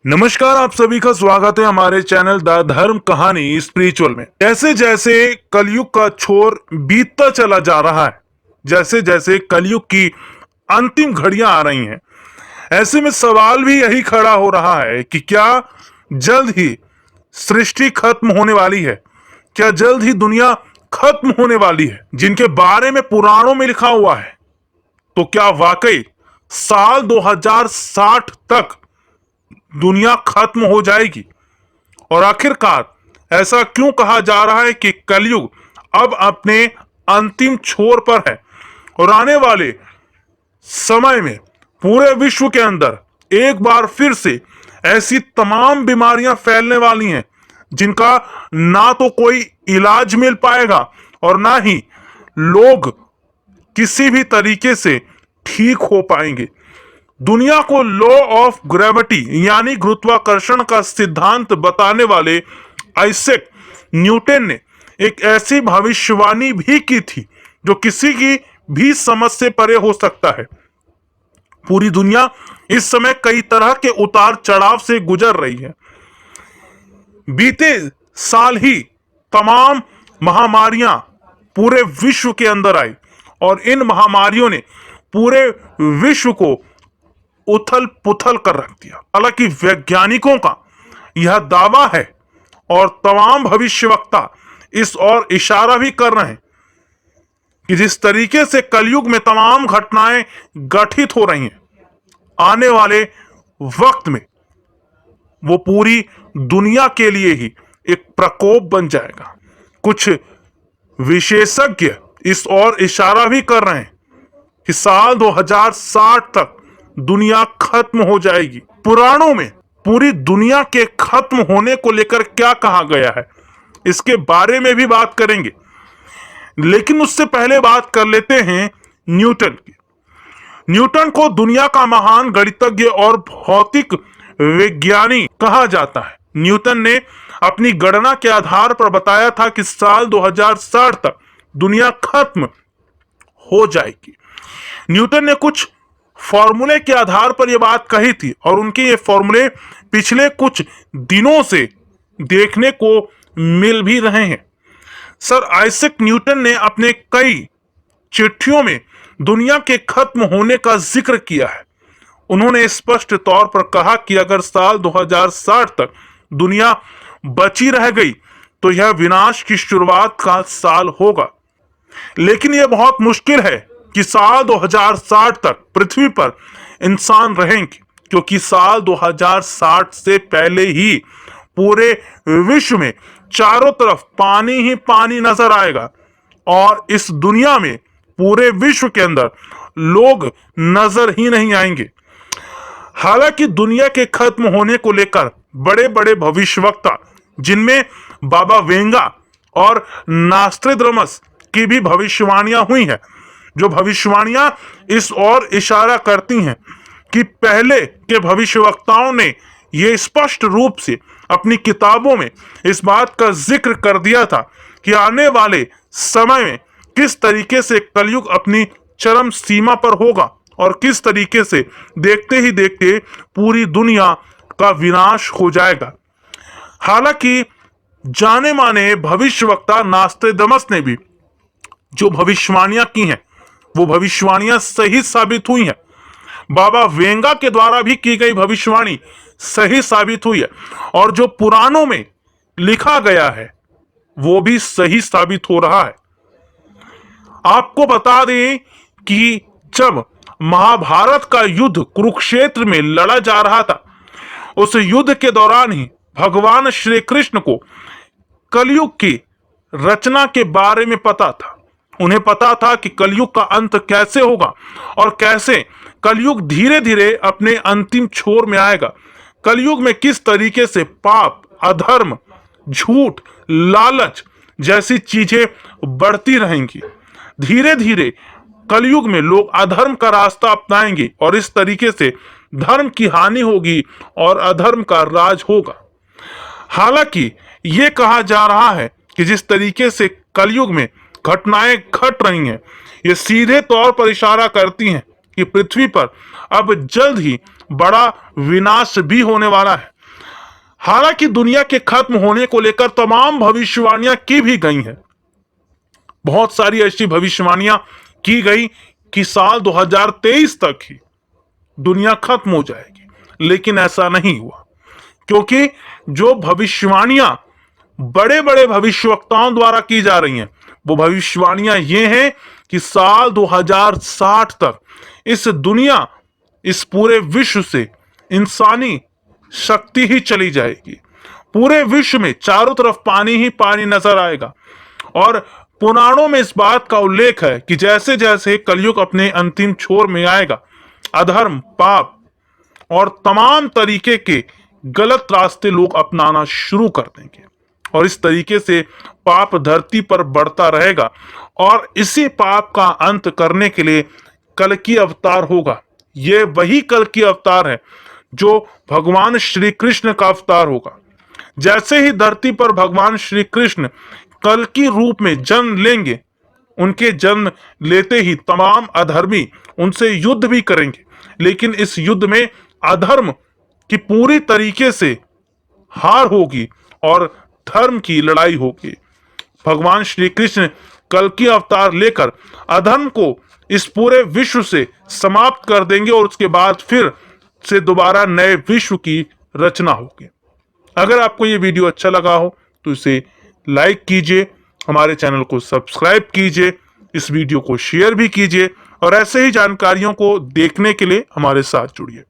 नमस्कार, आप सभी का स्वागत है हमारे चैनल द धर्म कहानी स्पिरिचुअल में। जैसे जैसे कलयुग का छोर बीतता चला जा रहा है, जैसे जैसे कलयुग की अंतिम घड़ियां आ रही हैं, ऐसे में सवाल भी यही खड़ा हो रहा है कि क्या जल्द ही सृष्टि खत्म होने वाली है? क्या जल्द ही दुनिया खत्म होने वाली है जिनके बारे में पुराणों में लिखा हुआ है? तो क्या वाकई साल 2060 तक दुनिया खत्म हो जाएगी? और आखिरकार ऐसा क्यों कहा जा रहा है कि कलयुग अब अपने अंतिम छोर पर है और आने वाले समय में पूरे विश्व के अंदर एक बार फिर से ऐसी तमाम बीमारियां फैलने वाली हैं जिनका ना तो कोई इलाज मिल पाएगा और ना ही लोग किसी भी तरीके से ठीक हो पाएंगे। दुनिया को लॉ ऑफ ग्रेविटी यानी गुरुत्वाकर्षण का सिद्धांत बताने वाले आइजैक न्यूटन ने एक ऐसी भविष्यवाणी भी की थी जो किसी की भी समझ से परे हो सकता है। पूरी दुनिया इस समय कई तरह के उतार चढ़ाव से गुजर रही है। बीते साल ही तमाम महामारियां पूरे विश्व के अंदर आई और इन महामारियों ने पूरे विश्व को उथल पुथल कर रख दिया। हालांकि वैज्ञानिकों का यह दावा है और तमाम भविष्यवक्ता इस ओर इशारा भी कर रहे हैं कि जिस तरीके से कलयुग में तमाम घटनाएं गठित हो रही हैं, आने वाले वक्त में वो पूरी दुनिया के लिए ही एक प्रकोप बन जाएगा। कुछ विशेषज्ञ इस ओर इशारा भी कर रहे हैं कि साल 2060 तक दुनिया खत्म हो जाएगी। पुराणों में पूरी दुनिया के खत्म होने को लेकर क्या कहा गया है, इसके बारे में भी बात करेंगे, लेकिन उससे पहले बात कर लेते हैं न्यूटन की। न्यूटन को दुनिया का महान गणितज्ञ और भौतिक विज्ञानी कहा जाता है। न्यूटन ने अपनी गणना के आधार पर बताया था कि साल 2060 तक दुनिया खत्म हो जाएगी। न्यूटन ने कुछ फॉर्मूले के आधार पर यह बात कही थी और उनके ये फॉर्मूले पिछले कुछ दिनों से देखने को मिल भी रहे हैं। सर आइजैक न्यूटन ने अपने कई चिट्ठियों में दुनिया के खत्म होने का जिक्र किया है। उन्होंने स्पष्ट तौर पर कहा कि अगर साल 2060 तक दुनिया बची रह गई तो यह विनाश की शुरुआत का साल होगा। लेकिन यह बहुत मुश्किल है कि साल 2060 तक पृथ्वी पर इंसान रहेंगे, क्योंकि साल 2060 से पहले ही पूरे विश्व में चारों तरफ पानी ही पानी नजर आएगा और इस दुनिया में पूरे विश्व के अंदर लोग नजर ही नहीं आएंगे। हालांकि दुनिया के खत्म होने को लेकर बड़े बड़े भविष्यवक्ता, जिनमें बाबा वेंगा और नास्ट्रेदामस की भी भविष्यवाणियां हुई हैं, जो भविष्यवाणियां इस ओर इशारा करती हैं कि पहले के भविष्यवक्ताओं ने यह स्पष्ट रूप से अपनी किताबों में इस बात का जिक्र कर दिया था कि आने वाले समय में किस तरीके से कलयुग अपनी चरम सीमा पर होगा और किस तरीके से देखते ही देखते पूरी दुनिया का विनाश हो जाएगा। हालांकि जाने माने भविष्यवक्ता नास्ट्रेदामस ने भी जो भविष्यवाणियां की हैं वो भविष्यवाणियां सही साबित हुई हैं। बाबा वेंगा के द्वारा भी की गई भविष्यवाणी सही साबित हुई है और जो पुराणों में लिखा गया है वो भी सही साबित हो रहा है। आपको बता दें कि जब महाभारत का युद्ध कुरुक्षेत्र में लड़ा जा रहा था, उस युद्ध के दौरान ही भगवान श्री कृष्ण को कलयुग की रचना के बारे में पता था। उन्हें पता था कि कलयुग का अंत कैसे होगा और कैसे कलयुग धीरे धीरे अपने अंतिम छोर में आएगा। कलयुग में किस तरीके से पाप, अधर्म, झूठ, लालच जैसी चीजें बढ़ती रहेंगी। धीरे धीरे कलयुग में लोग अधर्म का रास्ता अपनाएंगे और इस तरीके से धर्म की हानि होगी और अधर्म का राज होगा। हालांकि यह कहा जा रहा है कि जिस तरीके से कलयुग में घटनाएं घट रही हैं, ये सीधे तौर पर इशारा करती हैं कि पृथ्वी पर अब जल्द ही बड़ा विनाश भी होने वाला है। हालांकि दुनिया के खत्म होने को लेकर तमाम भविष्यवाणियां की भी गई हैं। बहुत सारी ऐसी भविष्यवाणियां की गई कि साल 2023 तक ही दुनिया खत्म हो जाएगी, लेकिन ऐसा नहीं हुआ, क्योंकि जो भविष्यवाणियां बड़े बड़े भविष्यवक्ताओं द्वारा की जा रही हैं, वो भविष्यवाणियां ये हैं कि साल 2060 तक इस पूरे विश्व से इंसानी शक्ति ही चली जाएगी। पूरे विश्व में चारों तरफ पानी ही पानी नजर आएगा। और पुराणों में इस बात का उल्लेख है कि जैसे जैसे कलयुग अपने अंतिम छोर में आएगा, अधर्म, पाप और तमाम तरीके के गलत रास्ते लोग अपनाना शुरू कर देंगे, और इस तरीके से पाप धरती पर बढ़ता रहेगा। और इसी पाप का अंत करने के लिए कल की अवतार होगा। ये वही कल की अवतार है जो भगवान श्री कृष्ण का अवतार होगा। जैसे ही धरती पर भगवान श्री कृष्ण कल की रूप में जन्म लेंगे, उनके जन्म लेते ही तमाम अधर्मी उनसे युद्ध भी करेंगे, लेकिन इस युद्ध में अधर्म की पूरी तरीके से हार होगी और धर्म की लड़ाई होगी। भगवान श्री कृष्ण कल की अवतार लेकर अधर्म को इस पूरे विश्व से समाप्त कर देंगे, और उसके बाद फिर से दोबारा नए विश्व की रचना होगी। अगर आपको ये वीडियो अच्छा लगा हो तो इसे लाइक कीजिए, हमारे चैनल को सब्सक्राइब कीजिए, इस वीडियो को शेयर भी कीजिए, और ऐसे ही जानकारियों को देखने के लिए हमारे साथ जुड़िए।